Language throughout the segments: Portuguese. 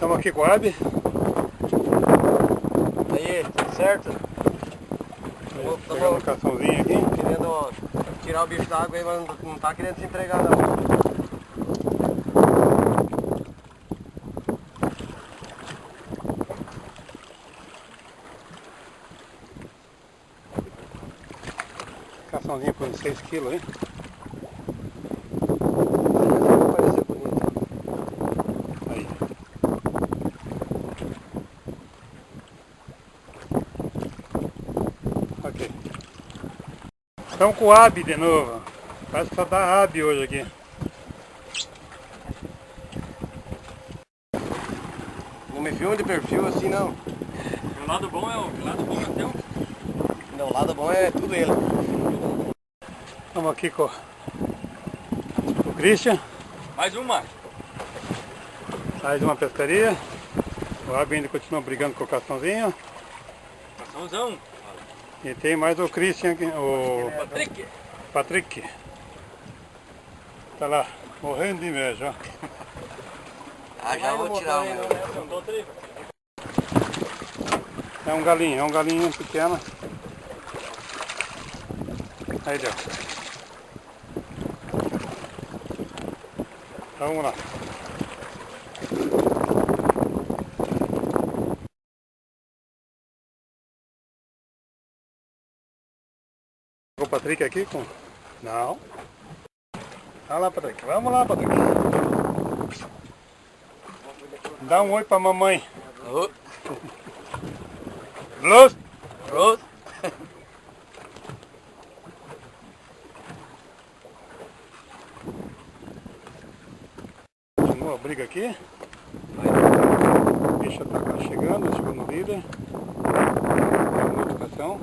Estamos aqui com o Abi. Aí, tudo certo? Pegando um caçãozinho aqui. Querendo tirar o bicho da água aí, mas não tá querendo se entregar não. Caçãozinho por uns 6 kg, hein? Parece bonito. Aí. Ok. Estamos com o Abi de novo. Parece que só dá Abi hoje aqui. Não me filma de perfil assim não. O lado bom é teu. Não, o lado bom é tudo ele. Estamos aqui com o Christian. Mais uma. Mais uma pescaria. O Abi ainda continua brigando com o caçãozinho. Caçãozão. E tem mais o Christian aqui, o Patrick. Patrick. Tá lá, morrendo de inveja, ó. Ah, já vou tirar um. É um galinho pequeno. Aí deu. Então, vamos lá. O Patrick aqui com... Não. Olha lá, Patrick. Vamos lá, Patrick. Dá um oi pra mamãe. Blues. Pronto. Continua a briga aqui. O bicho tá chegando, segundo líder. Notificação.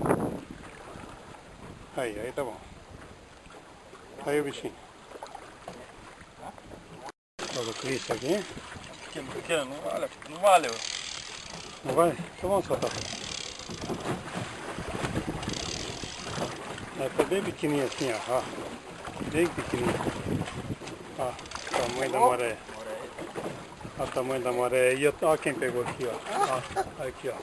Aí tá bom. Aí o bichinho. Olha o Christian aqui. Pequeno, não valeu. Não vai? Então vamos soltar. É, tá bem pequenininho assim, ó. Bem pequenininho. Ó, o tamanho da maré. Olha o tamanho da maré. E olha quem pegou aqui, ó. Ó aqui, ó.